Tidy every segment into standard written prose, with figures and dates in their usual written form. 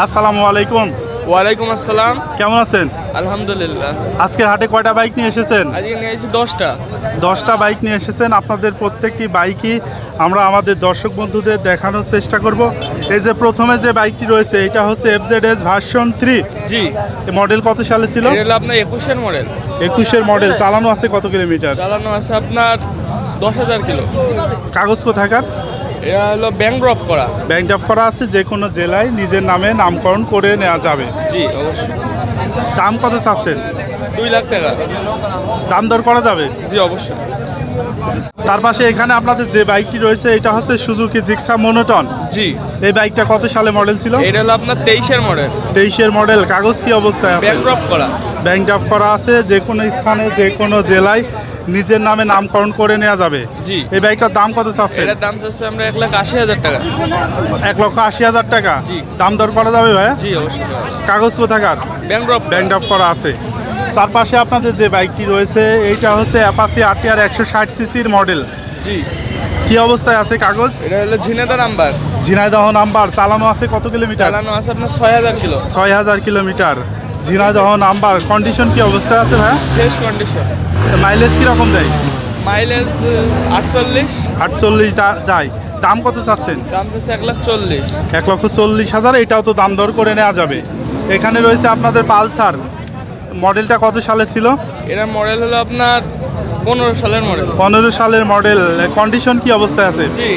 আসসালামু আলাইকুম। ওয়ালাইকুম আসসালাম। কেমন আছেন? আলহামদুলিল্লাহ। আজকের হাটে কয়টা বাইক নিয়ে এসেছেন? আজকে নিয়ে এসেছি 10টা। 10টা বাইক নিয়ে এসেছেন। আপনাদের প্রত্যেকটি বাইকই আমরা আমাদের দর্শক বন্ধুদের দেখানোর চেষ্টা করব। এই যে প্রথমে যে বাইকটি রয়েছে এটা হচ্ছে FZS ভার্সন 3। জি। মডেল কত সালে ছিল? এটা হলো আপনার 21-এর মডেল। 21-এর মডেল। চালানো আছে কত কিলোমিটার? চালানো আছে আপনার 10,000 কিলো। কাগজ কোথাকার? এটা হলো ব্যাংক ড্রপ করা। ব্যাংক ড্রাফট করা আছে, যে কোনো জেলায় নিজের নামে নামকরণ করে নেওয়া যাবে। জি অবশ্যই। দাম কত চাচ্ছেন? 2 লাখ টাকা। দাম দর করা যাবে? জি অবশ্যই। তার পাশে এখানে আপনাদের যে বাইকটি রয়েছে এটা হচ্ছে সুজুকি জিক্সা মোনোটন। জি। এই বাইকটা কত সালে মডেল ছিল? এটা হলো আপনার 23-এর মডেল। 23-এর মডেল। কাগজ কি অবস্থায় আছে? ব্যাংক ড্রপ করা। ব্যাংক ড্রাফট করা আছে, যে কোনো স্থানে যে কোনো জেলায় নিজের নামে নামকরণ করে নেওয়া যাবে। জি। এই বাইকটার দাম কত চাচ্ছেন? এটার দাম চাচ্ছে আমরা 1,80,000 টাকা। 1,80,000 টাকা। জি। দাম দর করা যাবে ভাইয়া? জি অবশ্যই। কাগজ কোথাকার? Bank drop. ব্যাংক ড্রাফট করা আছে। তার পাশে আপনাদের যে বাইকটি রয়েছে এইটা হচ্ছে অ্যাপাচি RTR 160 সিসির মডেল। জি। কি অবস্থায় আছে কাগজ? এটা হলো ঝিনেদা নাম্বার। ঝিনাইদহ নাম্বার। চালানো আছে কত কিলোমিটার? চালানো আছে আপনার 6,000 kilo. 6,000 kilometre. Jhenaidah number. Condition কি অবস্থায় আছে ভাইয়া? Fresh condition. মাইলেজ কীরকম দেয়? মাইলেজ 48। 48 যায়। দাম কত চাচ্ছেন? দাম চাচ্ছে 1,40,000। 1,40,000। এটাও তো দাম দর করে নেওয়া যাবে। এখানে রয়েছে আপনাদের পালসার। মডেলটা কত সালে ছিল? এর মডেল হলো আপনার 15 সালের মডেল। 15 সালের মডেল। কন্ডিশন কি অবস্থায় আছে? জি।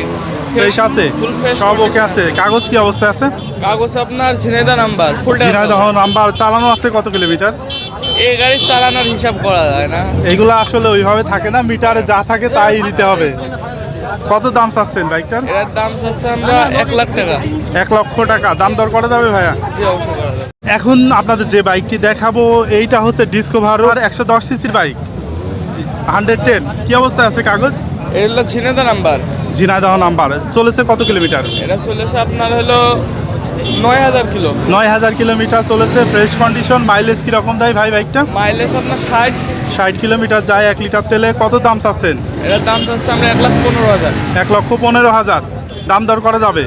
ফ্রেশ আছে? Full fresh. সব ওকে আছে। কাগজ কি অবস্থায় আছে? কাগজ আপনার ঝিনেদা নাম্বার। ঝিনাইদহ নাম্বার। চালানো আছে কত কিলোমিটার? এই গাড়ি চালানোর হিসাব করা যায় না। এগুলো আসলে ওইভাবে থাকে না, মিটারে যা থাকে তাই নিতে হবে। কত দাম চাচ্ছেন বাইকটার? এর দাম চাচ্ছে আমরা 1 লাখ টাকা। 1 লক্ষ টাকা। দাম দর করা যাবে ভাইয়া? জি অবশ্যই করা যাবে। এখন আপনাদের যে বাইকটি দেখাবো এইটা হচ্ছে ডিসকভার 110 সিসির বাইক। 110। কি অবস্থায় আছে কাগজ? এর হলো ঝিনেদা নাম্বার। ঝিনাইদহ নাম্বার। চলেছে কত কিলোমিটার? এটা চলেছে আপনার হলো 9,000 কিলো। 9,000 কিলোমিটার চলেছে। Fresh condition. মাইলেজ কীরকম দেয় ভাই বাইকটা? মাইলেজ আপনার 60। 60 কিলোমিটার যায় 1 লিটার তেলে। কত দাম চাচ্ছেন? এটার দাম চাচ্ছে আমরা 1,15,000। 1,15,000। দাম দর করা যাবে।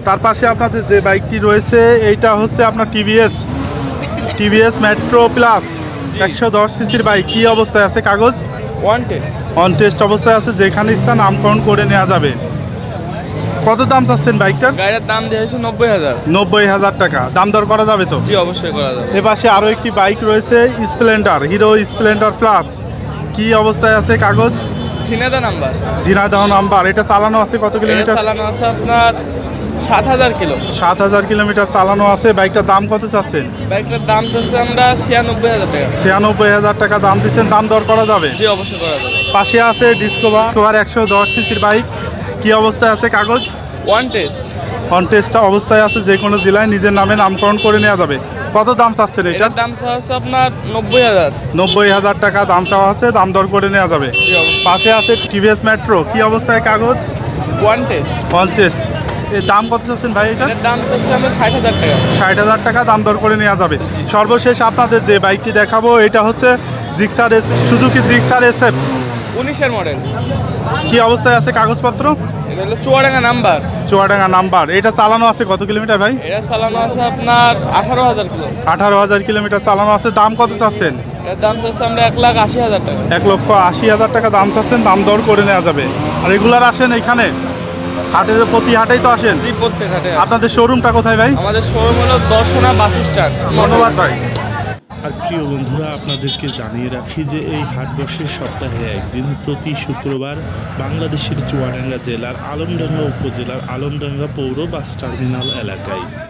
তার পাশে আপনাদের যে বাইকটি রয়েছে এইটা হচ্ছে আপনার টিভিএস মেট্রো প্লাস 110 সিসির বাইক। কি অবস্থায় আছে কাগজ? One test. অন টেস্ট অবস্থায় আছে, যেখানে ইচ্ছা নামকরণ করে নেওয়া যাবে। কত দাম চাচ্ছেন বাইকটার? গাড়ির দাম দিয়েছে 90,000। 90,000 টাকা। দাম দর করা যাবে তো? জি অবশ্যই করা যাবে। এপাশে আরও একটি বাইক রয়েছে স্প্লেন্ডার, হিরো স্প্লেন্ডার প্লাস। কি অবস্থায় আছে কাগজ? ঝিনেদা নাম্বার। ঝিনাইদহ নাম্বার। এটা চালানো আছে কত এটা কিলোমিটার? চালানো আছে আপনার 7,000 কিলো। 7,000 কিলোমিটার চালানো আছে। বাইকটার দাম কত চাচ্ছেন? বাইকটার দাম চাচ্ছে আমরা 96,000 টাকা। 96,000 টাকা দাম দিচ্ছেন। দাম দর করা যাবে? জি অবশ্যই করা যাবে। পাশে আছে ডিসকভার 110 সিসির বাইক। কি অবস্থায় আছে কাগজ? One test. অন টেস্ট অবস্থায় আছে, যে কোনো জেলায় নিজের নামে নামকরণ করে নেওয়া যাবে। কত দাম চাচ্ছেন এটা? এটার দাম চাওয়া হচ্ছে আপনার 90,000। 90,000 টাকা দাম চাওয়া হচ্ছে। দাম দর করে নেওয়া যাবে। জি অবশ্যই। পাশে আছে টিভিএস মেট্রো। কি অবস্থায় কাগজ? One test. On test. এর দাম কত চাচ্ছেন ভাই এটা? এটার দাম চাচ্ছে আমরা 60,000 টাকা। 60,000 টাকা দাম দর করে নেওয়া যাবে। সর্বশেষ আপনাদের যে বাইকটি দেখাবো এটা হচ্ছে সুজুকি জিক্সার SF। 19-এর মডেল। কি অবস্থায় আছে কাগজপত্র? এটা হলো চুয়াডাঙ্গা নাম্বার। চুয়াডাঙ্গা নাম্বার। এটা চালানো আছে কত কিলোমিটার ভাই? এটা চালানো আছে আপনার 18,000 কিলো। 18,000 কিলোমিটার চালানো আছে। দাম কত চাচ্ছেন? এর দাম চাচ্ছে আমরা 1,80,000 টাকা। 1,80,000 টাকা দাম চাচ্ছেন। দাম দর করে নেওয়া যাবে। আর রেগুলার আসেন এখানে হাটের, প্রতি হাটেই তো আসেন? জি প্রত্যেক হাটে। আপনাদের শোরুমটা কোথায় ভাই? আমাদের শোরুম হলো দর্শনা বাস স্ট্যান্ড। ধন্যবাদ ভাই। আর প্রিয় বন্ধুরা, আপনাদেরকে জানিয়ে রাখি যে এই হাট বসে সপ্তাহে একদিন, প্রতি শুক্রবার বাংলাদেশের চুয়াডাঙ্গা জেলার আলমডাঙ্গা উপজেলার আলমডাঙ্গা পৌর বাস টার্মিনাল এলাকায়।